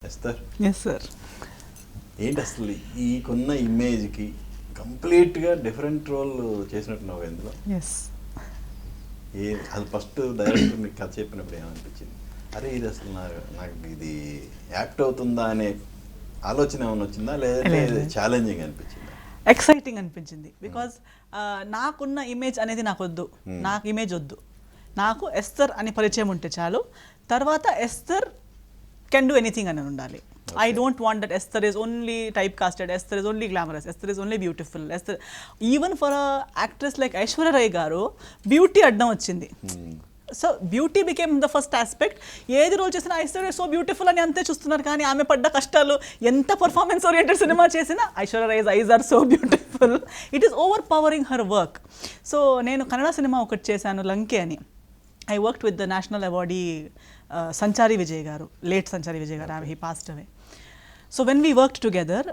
Esther yes sir. ఏంటి అసలు ఈకున్న ఇమేజ్కి కంప్లీట్గా డిఫరెంట్ రోల్ చేసినట్టున్నావు ఇందులో. ఎస్. అది ఫస్ట్ డైరెక్టర్ మీకు కథ చెప్పినప్పుడు ఏమనిపించింది? అరే ఇది అసలు నాకు ఇది యాక్ట్ అవుతుందా అనే ఆలోచన ఏమైనా వచ్చిందా, లేదంటే ఛాలెంజింగ్ అనిపించిందా? ఎక్సైటింగ్ అనిపించింది. బికాజ్ నాకున్న ఇమేజ్ అనేది నాకు వద్దు, నాకు ఇమేజ్ వద్దు. నాకు ఎస్తర్ అని పరిచయం ఉంటే చాలు. తర్వాత ఎస్తర్ కెన్ డూ ఎనీథింగ్ అని ఉండాలి. I don't want that Esther is only typecasted, Esther is only glamorous, Esther is only beautiful. Esther, even for a actress like Aishwarya Rai garu, beauty addam వచ్చింది. So beauty became the first aspect. ఏది role చేసినా Aishwarya so beautiful అని అంతే చూస్తున్నారు, కానీ ఆమె పడ్డ కష్టాలు, ఎంత పర్ఫార్మెన్స్ ఓరియంటెడ్ సినిమా చేసినా Aishwarya Rai's eyes are so beautiful. It is overpowering her work. So నేను కన్నడ సినిమా ఒకటి చేశాను, లంకే అని. I worked with the national awardee Sanchari Vijay garu, late Sanchari Vijay garu, he passed away. So when we worked together,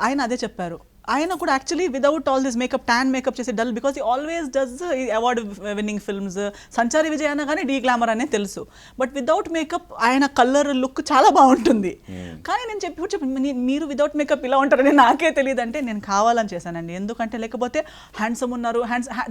ayana ade chepparu, ayana kuda actually without all this makeup, tan makeup chese dull, because he always does award winning films. Sanchari Vijay anagane de glamour ane telusu, but without makeup ayana color look chaala baaguntundi. కానీ నేను చెప్పి మీరు without makeup ఇలా ఉంటారని నాకే తెలియదు అంటే నేను కావాలని చేశానండి. ఎందుకంటే లేకపోతే హ్యాండ్సమ్ ఉన్నారు,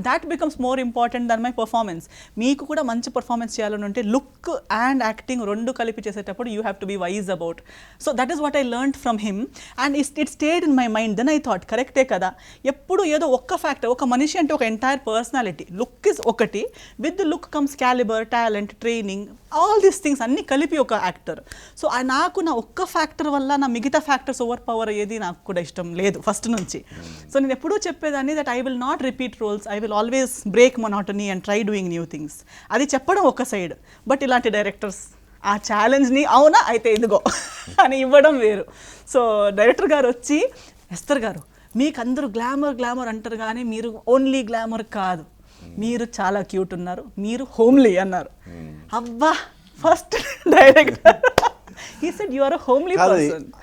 that becomes more important than my performance. మీకు కూడా మంచి పర్ఫార్మెన్స్ చేయాలని ఉంటే లుక్ అండ్ యాక్టింగ్ రెండు కలిపి చేసేటప్పుడు you have to be wise about. So that is what I learn from him and it stayed in my mind. Then I thought కరెక్టే కదా, ఎప్పుడు ఏదో ఒక్క ఫ్యాక్టర్, ఒక మనిషి అంటే ఒక ఎంటైర్ పర్సనాలిటీ, లుక్ ఇస్ ఒకటి, with the look comes calibre, talent, training, all these things అన్నీ కలిపి ఒక యాక్టర్. సో నాకు నా ఒక్క ఫ్యాక్టర్ వల్ల నా మిగతా ఫ్యాక్టర్స్ ఓవర్ పవర్ ఏది నాకు కూడా ఇష్టం లేదు ఫస్ట్ నుంచి. సో నేను ఎప్పుడూ చెప్పేదాన్ని that I will not repeat roles, I will always break monotony and try doing new things. అది చెప్పడం ఒక సైడ్, బట్ ఇలాంటి డైరెక్టర్స్ ఆ ఛాలెంజ్ని అవునా అయితే ఇదిగో అని ఇవ్వడం వేరు. సో డైరెక్టర్ గారు వచ్చి, ఎస్తర్ గారు మీకు అందరూ గ్లామర్ అంటారు, కానీ మీరు ఓన్లీ గ్లామర్ కాదు, మీరు చాలా క్యూట్ ఉన్నారు, మీరు హోమ్లీ అన్నారు. అబ్బా, first director he said you are a homely person.